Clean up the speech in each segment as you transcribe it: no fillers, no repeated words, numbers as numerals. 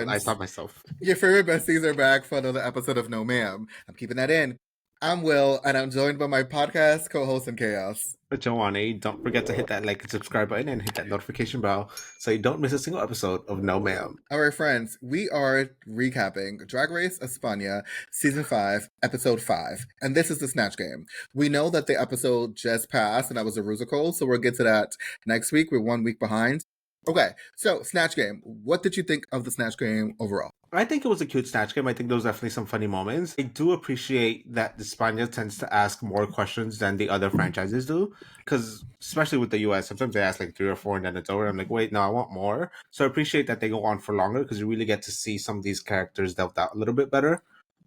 I friends. stopped myself. Your favorite besties are back for another episode of No Ma'am. I'm keeping that in. I'm Will, and I'm joined by my podcast co-host in Chaos. Joanne, don't forget to hit that like and subscribe button and hit that notification bell so you don't miss a single episode of No Ma'am. All right, friends, we are recapping Drag Race España Season 5, Episode 5, and this is the Snatch Game. We know that the episode just passed, and that was a musical, so we'll get to that next week. We're 1 week behind. Okay, so Snatch Game. What did you think of the Snatch Game overall? I think it was a cute Snatch Game. I think there was definitely some funny moments. I do appreciate that España tends to ask more questions than the other franchises do. Because, especially with the US, sometimes they ask like 3 or 4 and then it's over. I'm like, wait, no, I want more. So I appreciate that they go on for longer because you really get to see some of these characters dealt out a little bit better.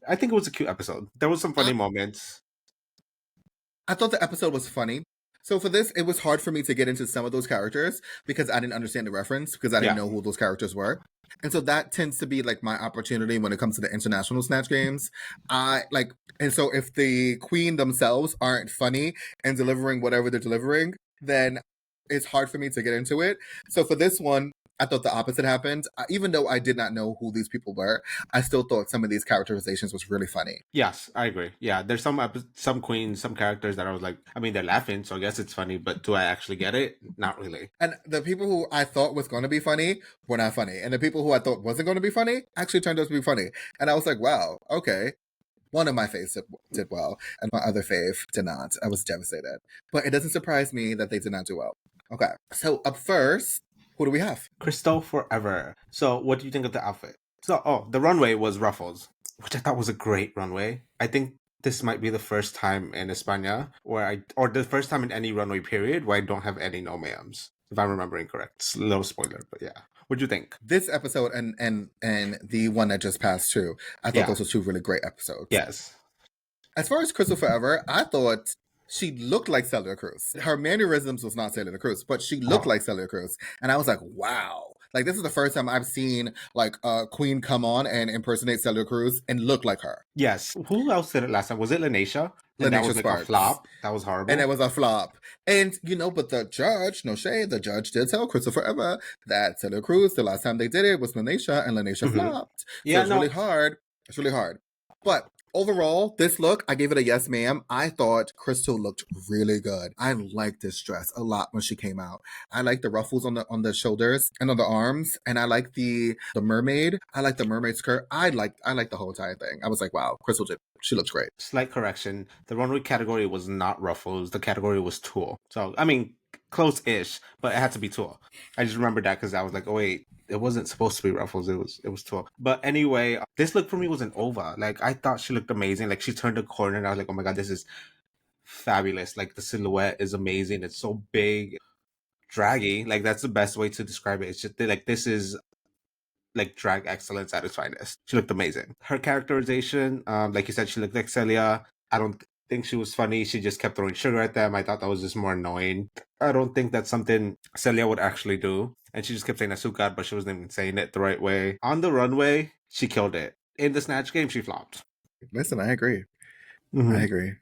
I think it was a cute episode. There was some funny moments. I thought the episode was funny. So for this, it was hard for me to get into some of those characters because I didn't understand the reference, because I didn't know who those characters were. And so that tends to be like my opportunity when it comes to the international Snatch Games. And so if the queen themselves aren't funny and delivering whatever they're delivering, then it's hard for me to get into it. So for this one, I thought the opposite happened. Even though I did not know who these people were, I still thought some of these characterizations was really funny. Yes, I agree. Yeah, there's some queens, some characters that I was like, I mean, they're laughing, so I guess it's funny, but do I actually get it? Not really. And the people who I thought was going to be funny were not funny. And the people who I thought wasn't going to be funny actually turned out to be funny. And I was like, wow, okay. One of my faves did well, and my other fave did not. I was devastated. But it doesn't surprise me that they did not do well. Okay, so up first, who do we have? Crystal Forever. So what do you think of the outfit? So, the runway was Ruffles, which I thought was a great runway. I think this might be the first time in España or the first time in any runway period where I don't have any no ma'ams, if I'm remembering correct. It's a little spoiler, but yeah. What'd you think? This episode and the one that just passed too, I thought those were two really great episodes. Yes. As far as Crystal Forever, I thought she looked like Celia Cruz. Her mannerisms was not Celia Cruz, but she looked like Celia Cruz. And I was like, wow. Like, this is the first time I've seen, like, a queen come on and impersonate Celia Cruz and look like her. Yes. Who else did it last time? Was it Lanesha? Lanesha that was Sparks. Like a flop. That was horrible. And it was a flop. And, but the judge, no shade, the judge did tell Crystal Forever that Celia Cruz, the last time they did it was Lanesha, and Lanesha flopped. So it's really hard. It's really hard. But overall, this look, I gave it a yes, ma'am. I thought Crystal looked really good. I liked this dress a lot when she came out. I like the ruffles on the shoulders and on the arms, and I like the mermaid. I like the mermaid skirt. I like the whole entire thing. I was like, wow, Crystal she looks great. Slight correction: the runway category was not ruffles. The category was tulle. So I mean, close-ish, but it had to be tulle. I just remembered that because I was like, oh wait, it wasn't supposed to be ruffles. It was tulle. But anyway, this look for me was an over. Like, I thought she looked amazing. Like, she turned the corner and I was like, oh my god, this is fabulous. Like, the silhouette is amazing. It's so big, draggy. Like, that's the best way to describe it. It's just like, this is like drag excellence at its finest. She looked amazing. Her characterization, like you said, she looked like Celia. I don't think she was funny. She just kept throwing sugar at them. I thought that was just more annoying. I don't think that's something Celia would actually do. And she just kept saying azúcar, but she wasn't even saying it the right way. On the runway, she killed it. In the Snatch Game, she flopped. Listen, I agree. Mm-hmm. I agree.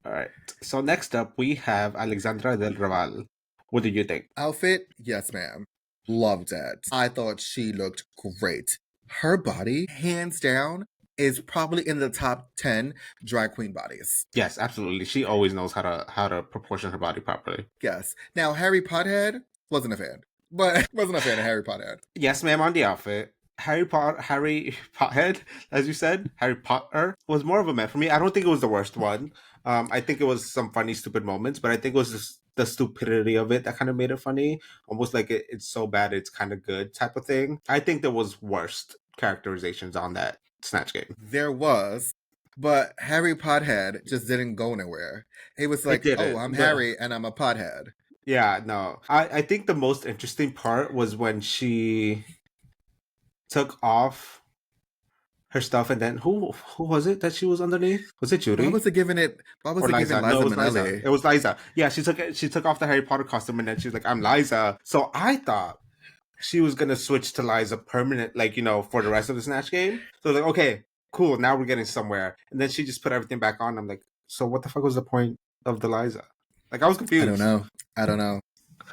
All right. So next up, we have Alexandra del Raval. What did you think? Outfit? Yes, ma'am. Loved it. I thought she looked great. Her body, hands down, is probably in the top 10 drag queen bodies. Yes, absolutely. She always knows how to proportion her body properly. Yes. Now, Harry Pothead, wasn't a fan. But wasn't a fan of Harry Pothead. Yes, ma'am, on the outfit. Harry Pothead, as you said, Harry Potter was more of a meh for me. I don't think it was the worst one. I think it was some funny, stupid moments, but I think it was just the stupidity of it that kind of made it funny. Almost like it's so bad it's kind of good type of thing. I think there was worst characterizations on that Snatch Game. There was, but Harry Pothead just didn't go nowhere. He was like, I'm Harry and I'm a pothead. Yeah, no. I think the most interesting part was when she took off her stuff, and then who was it that she was underneath? Was it Judy? Why was it giving Liza Minnelli? It was Liza. Yeah, she took off the Harry Potter costume, and then she was like, "I'm Liza." So I thought she was gonna switch to Liza permanent, like, for the rest of the Snatch Game. So I was like, okay, cool, now we're getting somewhere. And then she just put everything back on. I'm like, so what the fuck was the point of the Liza? Like, I was confused. I don't know.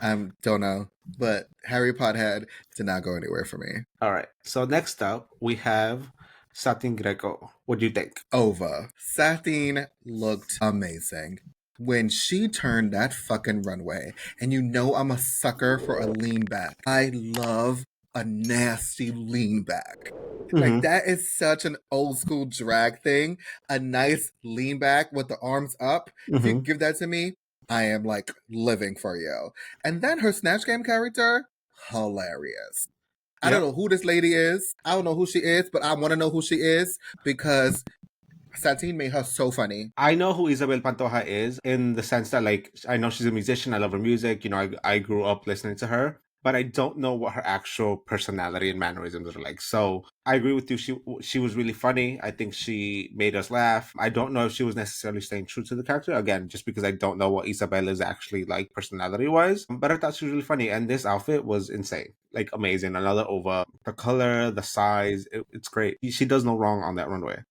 I don't know. But Harry Pothead did not go anywhere for me. All right. So next up, we have Satin Greco. What do you think? Over. Satine looked amazing. When she turned that fucking runway, and you know I'm a sucker for a lean back. I love a nasty lean back. Like, Mm-hmm. that is such an old school drag thing. A nice lean back with the arms up. If you Mm-hmm. give that to me, I am like living for you. And then her Snatch Game character, hilarious. I don't Yep. know who this lady is. I don't know who she is, but I want to know who she is because Satine made her so funny. I know who Isabel Pantoja is in the sense that, like, I know she's a musician. I love her music. You know, I grew up listening to her, but I don't know what her actual personality and mannerisms are like. So I agree with you. She was really funny. I think she made us laugh. I don't know if she was necessarily staying true to the character, again, just because I don't know what Isabel is actually like personality wise. But I thought she was really funny, and this outfit was insane, like amazing. Another over. The color, the size, it's great. She does no wrong on that runway.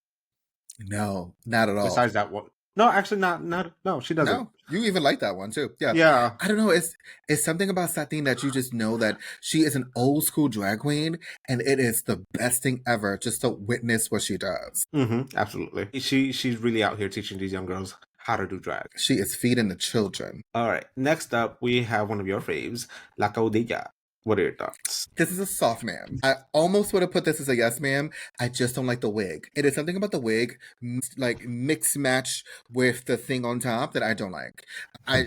No, not at all. Besides that one. No, actually not no, she doesn't. No, you even like that one too. Yeah. Yeah. I don't know. It's something about Satine that you just know that she is an old school drag queen, and it is the best thing ever just to witness what she does. Absolutely. She's really out here teaching these young girls how to do drag. She is feeding the children. All right. Next up, we have one of your faves, La Caudilla. What are your thoughts? This is a soft ma'am. I almost would have put this as a yes ma'am. I just don't like the wig. It is something about the wig, like mix match with the thing on top that I don't like. I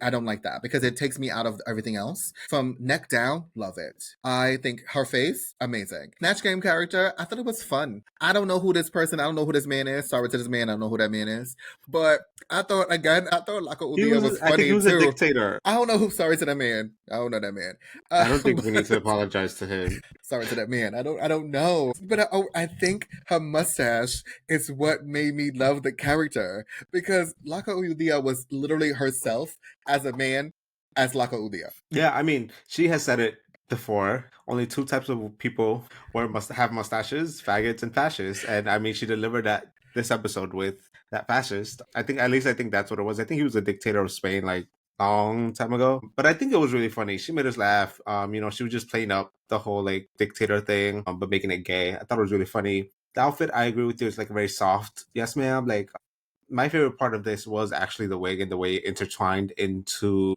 don't like that because it takes me out of everything else. From neck down, love it. I think her face, amazing. Snatch Game character, I thought it was fun. I don't know who this person, I don't know who this man is. Sorry to this man, I don't know who that man is. But I thought Laka Udia was I think he funny was a too. dictator. I don't know who. Sorry to that man. I don't know that man. I don't think we need to apologize to him. Sorry to that man. I don't know. But I think her mustache is what made me love the character because Laka Udia was literally herself as a man as Laka Udia. Yeah, I mean, she has said it before. Only two types of people must have mustaches, faggots and fascists. And I mean, she delivered that this episode with that fascist. I think that's what it was. I think he was a dictator of Spain like long time ago. But I think it was really funny. She made us laugh. She was just playing up the whole like dictator thing, but making it gay. I thought it was really funny. The outfit, I agree with you, it's like very soft. Yes, ma'am. Like my favorite part of this was actually the wig and the way it intertwined into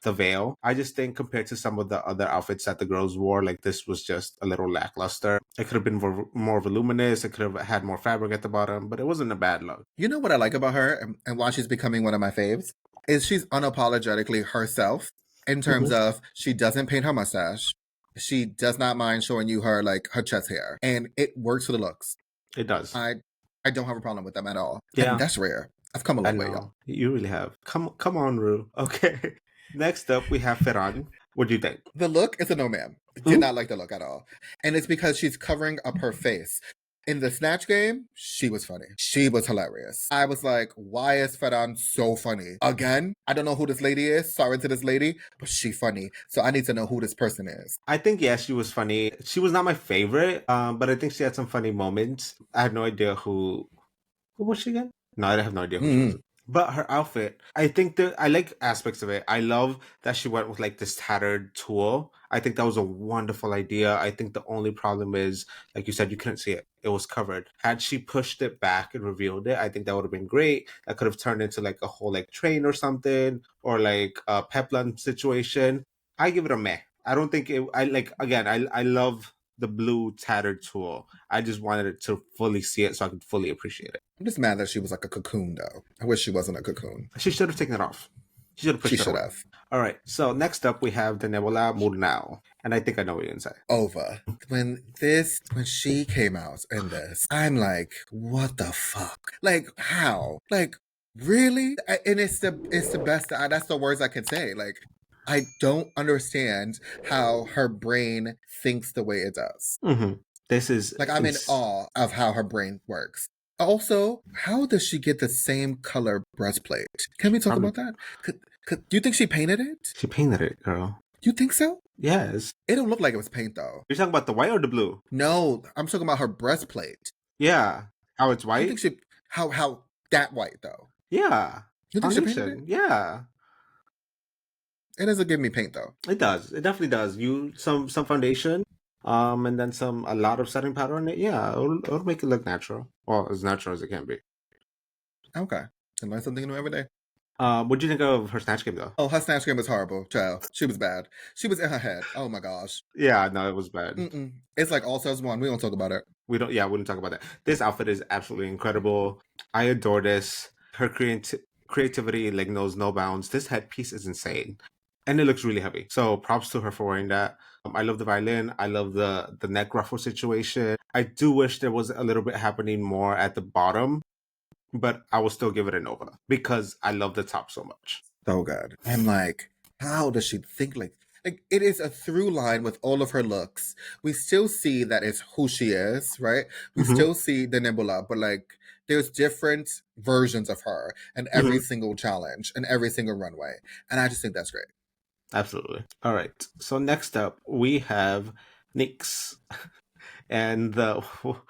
the veil. I just think compared to some of the other outfits that the girls wore, like this was just a little lackluster. It could have been more voluminous. It could have had more fabric at the bottom, but it wasn't a bad look. You know what I like about her and why she's becoming one of my faves? Is she's unapologetically herself in terms of she doesn't paint her mustache. She does not mind showing you her like her chest hair. And it works for the looks. It does. I don't have a problem with them at all. Yeah. And that's rare. I've come a long way, y'all. You really have. Come on, Rue. Okay. Next up, we have Ferran. What do you think? The look is a no ma'am. Did not like the look at all. And it's because she's covering up her face. In the Snatch Game, she was funny. She was hilarious. I was like, why is Ferran so funny? Again, I don't know who this lady is. Sorry to this lady, but she funny. So I need to know who this person is. I think, yes, she was funny. She was not my favorite, but I think she had some funny moments. I have no idea who was she again? No, I have no idea who she was. But her outfit, I think I like aspects of it. I love that she went with like this tattered tulle. I think that was a wonderful idea. I think the only problem is, like you said, you couldn't see it. It was covered. Had she pushed it back and revealed it, I think that would have been great. That could have turned into like a whole like train or something, or like a peplum situation. I give it a meh. I don't think it. I like again. I love the blue tattered tulle. I just wanted it to fully see it so I could fully appreciate it. I'm just mad that she was like a cocoon, though. I wish she wasn't a cocoon. She should have taken it off. She should have pushed it away. All right. So next up, we have the Nebula Murnau. And I think I know what you're going to say. Over. When she came out in this, I'm like, what the fuck? Like, how? Like, really? And it's the best. That's the words I can say. Like, I don't understand how her brain thinks the way it does. This is like, I'm in awe of how her brain works. Also, how does she get the same color breastplate? Can we talk about that? Do you think she painted it? She painted it, girl. You think so? Yes. It don't look like it was paint, though. You're talking about the white or the blue? No, I'm talking about her breastplate. Yeah. How it's white? You think how that white, though? Yeah. You think she painted it? Yeah. It doesn't give me paint though. It does. It definitely does. You some foundation, and then a lot of setting powder on it. Yeah, it'll make it look natural. Well, as natural as it can be. Okay. I learn something new every day. What do you think of her Snatch Game though? Oh, her Snatch Game was horrible, child. She was bad. She was in her head. Oh my gosh. Yeah, no, it was bad. It's like All Stars 1. We don't talk about it. We don't. Yeah, we didn't talk about that. This outfit is absolutely incredible. I adore this. Her creativity like knows no bounds. This headpiece is insane, and it looks really heavy. So props to her for wearing that. I love the violin. I love the neck ruffle situation. I do wish there was a little bit happening more at the bottom, but I will still give it a Nova because I love the top so much. So good. I'm like, how does she think like it is a through line with all of her looks. We still see that it's who she is, right? We still see the Nebula, but like there's different versions of her in every single challenge and every single runway. And I just think that's great. Absolutely. All right. So next up we have Nyx. And what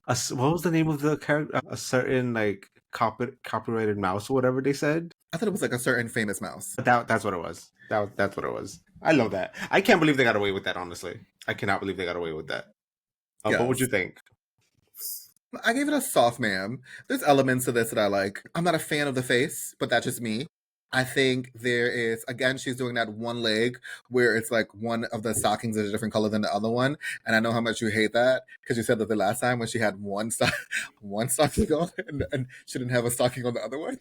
was the name of the character? A certain like copyrighted mouse or whatever they said. I thought it was like a certain famous mouse. That's what it was. That's what it was. I love that. I can't believe they got away with that. Honestly, I cannot believe they got away with that. Yes. What would you think? I gave it a soft ma'am. There's elements to this that I like. I'm not a fan of the face, but that's just me. I think there is, again, she's doing that one leg where it's like one of the stockings is a different color than the other one. And I know how much you hate that because you said that the last time when she had one stocking on and she didn't have a stocking on the other one.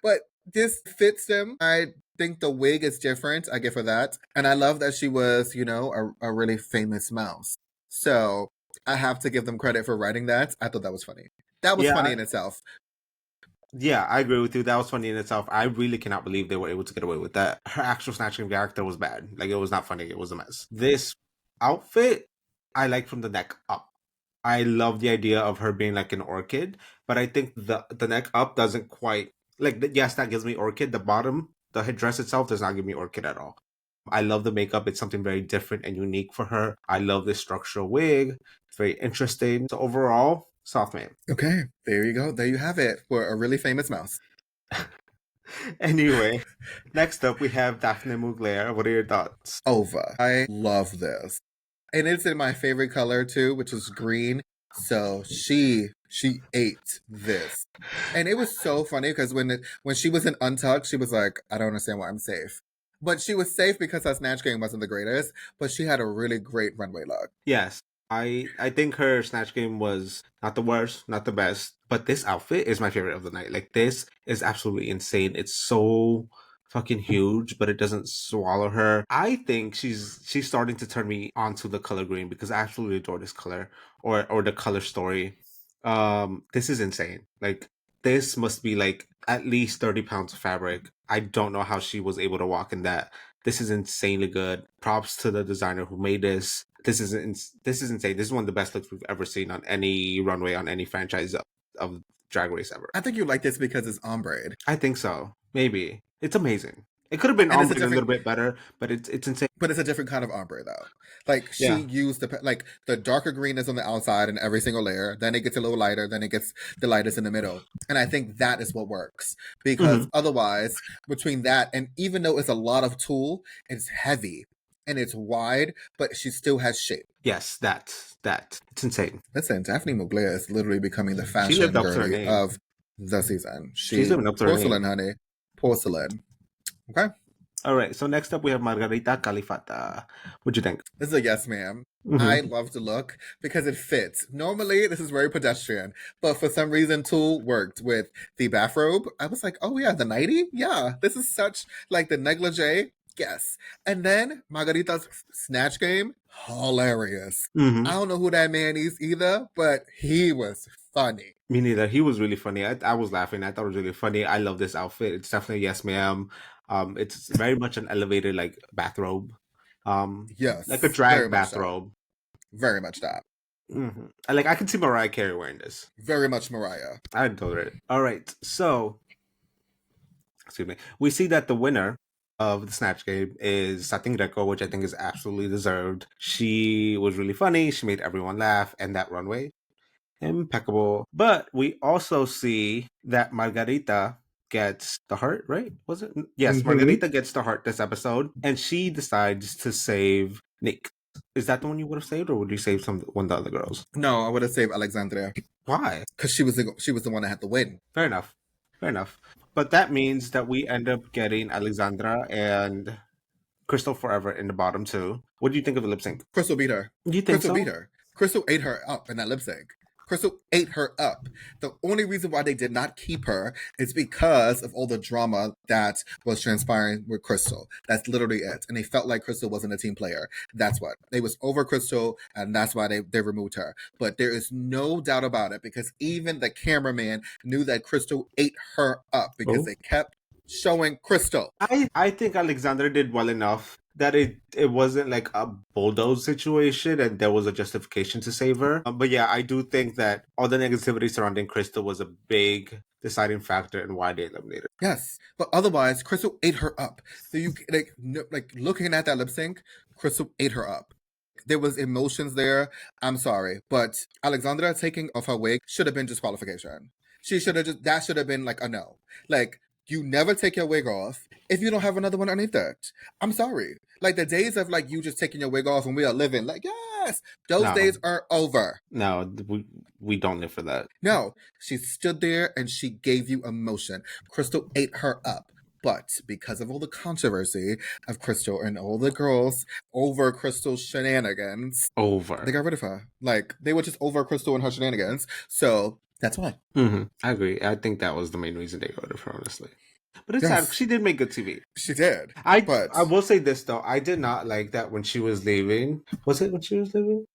But this fits them. I think the wig is different. I give her that. And I love that she was, a really famous mouse. So I have to give them credit for writing that. I thought that was funny. That was funny in itself. Yeah, I agree with you. That was funny in itself. I really cannot believe they were able to get away with that. Her actual Snatch Game character was bad. Like, it was not funny. It was a mess. This outfit, I like from the neck up. I love the idea of her being like an orchid, but I think the neck up doesn't quite... Like, yes, that gives me orchid. The bottom, the headdress itself does not give me orchid at all. I love the makeup. It's something very different and unique for her. I love this structural wig. It's very interesting. So overall, soft man. Okay, there you go. There you have it for a really famous mouse. Anyway, next up we have Daphne Mugler. What are your thoughts? Over. I love this. And it's in my favorite color too, which is green. So she ate this. And it was so funny because when she was in Untucked, she was like, I don't understand why I'm safe. But she was safe because her Snatch Game wasn't the greatest, but she had a really great runway look. Yes. I think her Snatch Game was not the worst, not the best, but this outfit is my favorite of the night. Like, this is absolutely insane. It's so fucking huge, but it doesn't swallow her. I think she's starting to turn me onto the color green because I absolutely adore this color or the color story. This is insane. Like, this must be like at least 30 pounds of fabric. I don't know how she was able to walk in that. This is insanely good. Props to the designer who made this. This is insane. This is one of the best looks we've ever seen on any runway, on any franchise of Drag Race ever. I think you like this because it's ombre. I think so. Maybe. It's amazing. It could have been ombre a little bit better, but it's insane. But it's a different kind of ombre though. Like she used the darker green is on the outside in every single layer. Then it gets a little lighter. Then it gets the lightest in the middle. And I think that is what works because otherwise, between that and even though it's a lot of tulle, it's heavy and it's wide, but she still has shape. Yes, that it's insane. Listen, Daphne Mugler is literally becoming the fashion girly of the season. She's living up to porcelain, honey, porcelain. Okay. All right. So next up, we have Margarita Califata. What'd you think? This is a yes, ma'am. I love the look because it fits. Normally, this is very pedestrian, but for some reason, Tulle worked with the bathrobe. I was like, oh yeah, the nightie? Yeah, this is such like the negligee. Yes. And then Margarita's Snatch Game, hilarious. I don't know who that man is either, but he was funny. Me neither. He was really funny. I was laughing. I thought it was really funny. I love this outfit. It's definitely yes, ma'am. It's very much an elevated like bathrobe. Yes, like a drag bathrobe. Very much that. Like, I can see Mariah Carey wearing this. Very much Mariah. I adore it. All right, so excuse me. We see that the winner of the Snatch Game is Satin Greco, which I think is absolutely deserved. She was really funny. She made everyone laugh, and that runway, impeccable. But we also see that Margarita gets the heart, right? Was it? Yes, Mhm. Margarita gets the heart this episode, and she decides to save Nick. Is that the one you would have saved, or would you save one of the other girls? No, I would have saved Alexandria Why? because she was the one that had to win. Fair enough. Fair enough. But that means that we end up getting Alexandra and Crystal Forever in the bottom two. What do you think of the lip sync? Crystal beat her. You think Crystal so? beat her. Crystal ate her up in that lip sync. Crystal ate her up. The only reason why they did not keep her is because of all the drama that was transpiring with Crystal. That's literally it. And they felt like Crystal wasn't a team player. That's what. They was over Crystal, and that's why they removed her. But there is no doubt about it, because even the cameraman knew that Crystal ate her up because they kept showing Crystal. I think Alexandra did well enough that it wasn't like a bulldoze situation and there was a justification to save her. But yeah, I do think that all the negativity surrounding Crystal was a big deciding factor in why they eliminated her. Yes, but otherwise, Crystal ate her up. So you like looking at that lip sync, Crystal ate her up. There was emotions there. I'm sorry, but Alexandra taking off her wig should have been disqualification. That should have been like a no. Like, you never take your wig off if you don't have another one underneath that. I'm sorry. Like, the days of like you just taking your wig off and we are living, like, yes, those days are over. No, we don't live for that. No, she stood there and she gave you emotion. Crystal ate her up. But because of all the controversy of Crystal and all the girls over Crystal's shenanigans, they got rid of her. Like, they were just over Crystal and her shenanigans. So that's why. Mm-hmm. I agree. I think that was the main reason they got rid of her, honestly. But it's sad. She did make good TV. She did. I will say this, though. I did not like that when she was leaving. Was it when she was leaving?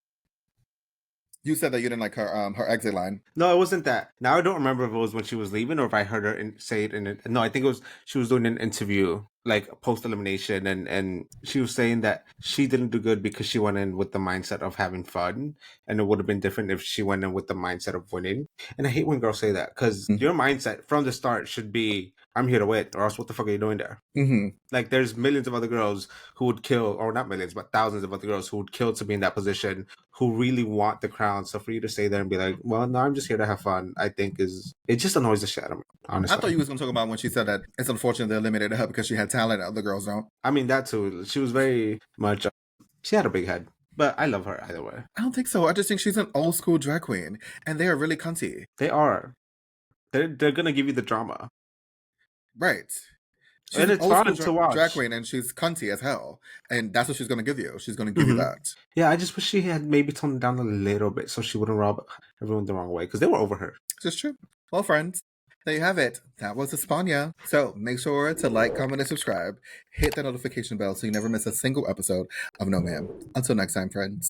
You said that you didn't like her exit line. No, it wasn't that. Now I don't remember if it was when she was leaving or if I heard her say it in it. No, I think it was she was doing an interview, like post elimination, and she was saying that she didn't do good because she went in with the mindset of having fun, and it would have been different if she went in with the mindset of winning. And I hate when girls say that, because your mindset from the start should be, I'm here to win, or else what the fuck are you doing there? Mm-hmm. Like, there's millions of other girls who would kill, or not millions, but thousands of other girls who would kill to be in that position, who really want the crown. So for you to stay there and be like, well, no, I'm just here to have fun, I think it just annoys the shit out of me, honestly. I thought you was going to talk about when she said that it's unfortunate they eliminated her because she had talent and other girls don't. I mean, that too. She was very much, she had a big head. But I love her either way. I don't think so. I just think she's an old school drag queen, and they are really cunty. They are. They're going to give you the drama. Right. She's and an it's old fun school to watch. Drag queen, and she's cunty as hell. And that's what she's going to give you. She's going to give you that. Yeah, I just wish she had maybe toned it down a little bit so she wouldn't rub everyone the wrong way, because they were over her. It's true. Well, friends, there you have it. That was España. So make sure to like, comment, and subscribe. Hit that notification bell so you never miss a single episode of No MAAM. Until next time, friends.